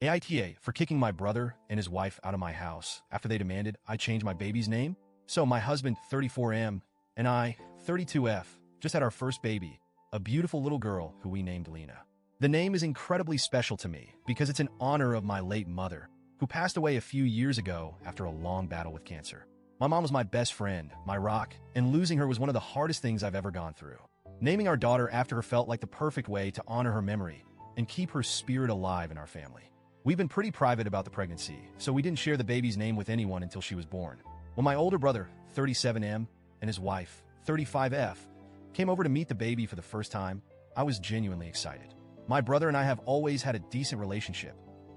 AITA for kicking my brother and his wife out of my house after they demanded I change my baby's name. So my husband, 34M, and I, 32F, just had our first baby, a beautiful little girl who we named Lena. The name is incredibly special to me because it's in honor of my late mother, who passed away a few years ago after a long battle with cancer. My mom was my best friend, my rock, and losing her was one of the hardest things I've ever gone through. Naming our daughter after her felt like the perfect way to honor her memory and keep her spirit alive in our family. We've been pretty private about the pregnancy, so we didn't share the baby's name with anyone until she was born. When my older brother, 37M, and his wife, 35F, came over to meet the baby for the first time, I was genuinely excited. My brother and I have always had a decent relationship.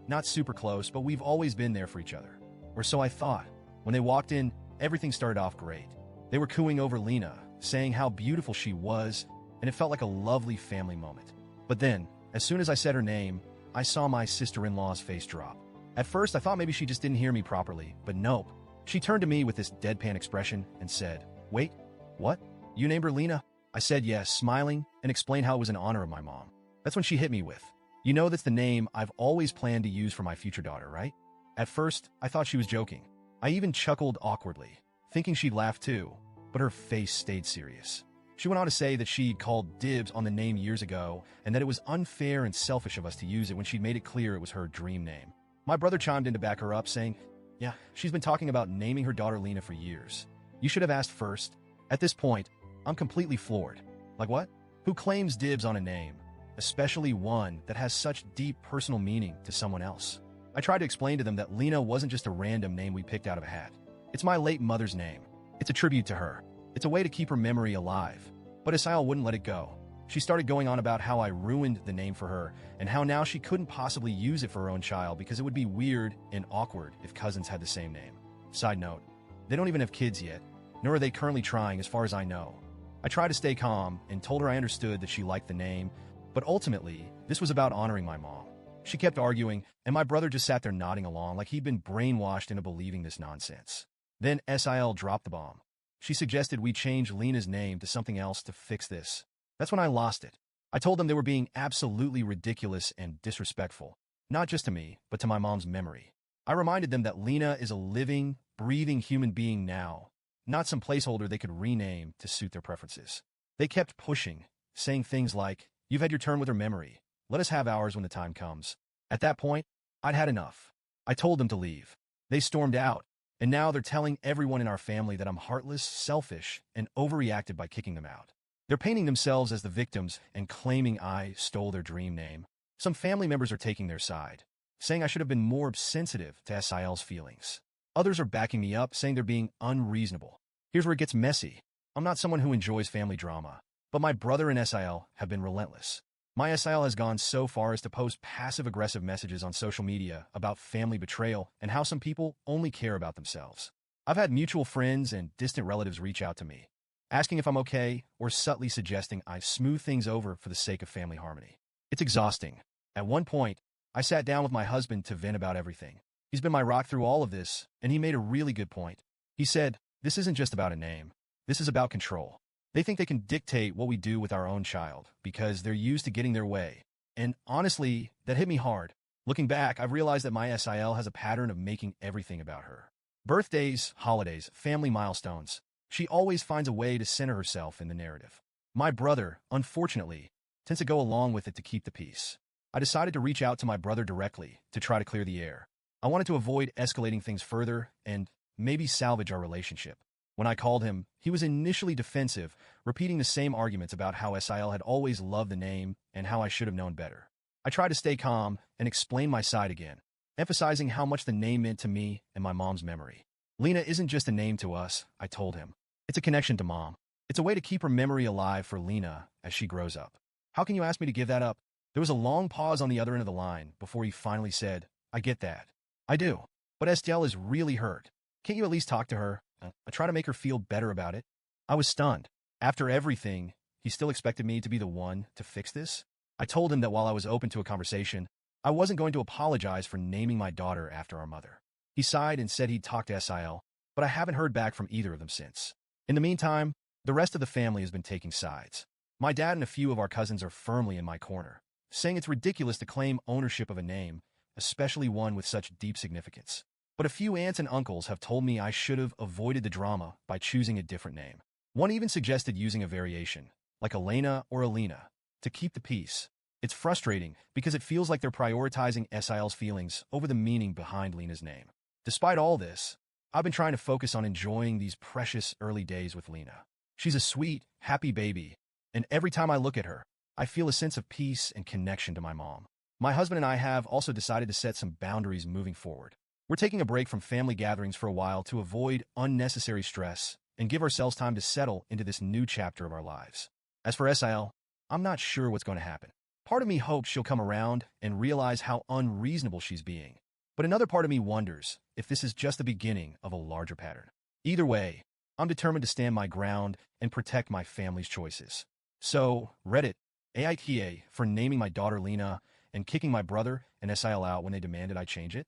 Not super close, but we've always been there for each other. Or so I thought. When they walked in, everything started off great. They were cooing over Lena, saying how beautiful she was, and it felt like a lovely family moment. But then, as soon as I said her name, I saw my sister-in-law's face drop. At first, I thought maybe she just didn't hear me properly, but nope. She turned to me with this deadpan expression and said, "Wait, what? You named her Lena?" I said yes, smiling, and explained how it was in honor of my mom. That's when she hit me with, "You know that's the name I've always planned to use for my future daughter, right?" At first, I thought she was joking. I even chuckled awkwardly, thinking she'd laugh too, but her face stayed serious. She went on to say that she'd called dibs on the name years ago and that it was unfair and selfish of us to use it when she'd made it clear it was her dream name. My brother chimed in to back her up, saying, "Yeah, she's been talking about naming her daughter Lena for years. You should have asked first." At this point, I'm completely floored. Like what? Who claims dibs on a name, especially one that has such deep personal meaning to someone else? I tried to explain to them that Lena wasn't just a random name we picked out of a hat. It's my late mother's name. It's a tribute to her. It's a way to keep her memory alive. But Asael wouldn't let it go. She started going on about how I ruined the name for her and how now she couldn't possibly use it for her own child because it would be weird and awkward if cousins had the same name. Side note, they don't even have kids yet, nor are they currently trying as far as I know. I tried to stay calm and told her I understood that she liked the name, but ultimately, this was about honoring my mom. She kept arguing, and my brother just sat there nodding along like he'd been brainwashed into believing this nonsense. Then Sil dropped the bomb. She suggested we change Lena's name to something else to fix this. That's when I lost it. I told them they were being absolutely ridiculous and disrespectful, not just to me, but to my mom's memory. I reminded them that Lena is a living, breathing human being now, not some placeholder they could rename to suit their preferences. They kept pushing, saying things like, "You've had your turn with her memory. Let us have ours when the time comes." At that point, I'd had enough. I told them to leave. They stormed out, and now they're telling everyone in our family that I'm heartless, selfish, and overreacted by kicking them out. They're painting themselves as the victims and claiming I stole their dream name. Some family members are taking their side, saying I should have been more sensitive to Sil's feelings. Others are backing me up, saying they're being unreasonable. Here's where it gets messy. I'm not someone who enjoys family drama, but my brother and Sil have been relentless. My Sil has gone so far as to post passive-aggressive messages on social media about family betrayal and how some people only care about themselves. I've had mutual friends and distant relatives reach out to me, asking if I'm okay or subtly suggesting I smooth things over for the sake of family harmony. It's exhausting. At one point, I sat down with my husband to vent about everything. He's been my rock through all of this, and he made a really good point. He said, "This isn't just about a name. This is about control. They think they can dictate what we do with our own child because they're used to getting their way." And honestly, that hit me hard. Looking back, I've realized that my Sil has a pattern of making everything about her. Birthdays, holidays, family milestones. She always finds a way to center herself in the narrative. My brother, unfortunately, tends to go along with it to keep the peace. I decided to reach out to my brother directly to try to clear the air. I wanted to avoid escalating things further and maybe salvage our relationship. When I called him, he was initially defensive, repeating the same arguments about how Sil had always loved the name and how I should have known better. I tried to stay calm and explain my side again, emphasizing how much the name meant to me and my mom's memory. Lena isn't just a name to us, I told him. It's a connection to Mom. It's a way to keep her memory alive for Lena as she grows up. "How can you ask me to give that up?" There was a long pause on the other end of the line before he finally said, "I get that. I do. But Estelle is really hurt. Can't you at least talk to her? I try to make her feel better about it." I was stunned. After everything, he still expected me to be the one to fix this? I told him that while I was open to a conversation, I wasn't going to apologize for naming my daughter after our mother. He sighed and said he'd talk to Sil, but I haven't heard back from either of them since. In the meantime, the rest of the family has been taking sides. My dad and a few of our cousins are firmly in my corner, saying it's ridiculous to claim ownership of a name especially one with such deep significance. But a few aunts and uncles have told me I should have avoided the drama by choosing a different name. One even suggested using a variation, like Elena or Alina, to keep the peace. It's frustrating because it feels like they're prioritizing SIL's feelings over the meaning behind Lena's name. Despite all this, I've been trying to focus on enjoying these precious early days with Lena. She's a sweet, happy baby, and every time I look at her, I feel a sense of peace and connection to my mom. My husband and I have also decided to set some boundaries moving forward. We're taking a break from family gatherings for a while to avoid unnecessary stress and give ourselves time to settle into this new chapter of our lives. As for SIL, I'm not sure what's going to happen. Part of me hopes she'll come around and realize how unreasonable she's being. But another part of me wonders if this is just the beginning of a larger pattern. Either way, I'm determined to stand my ground and protect my family's choices. So, Reddit, AITA for naming my daughter Lena and kicking my brother and SIL out when they demanded I change it?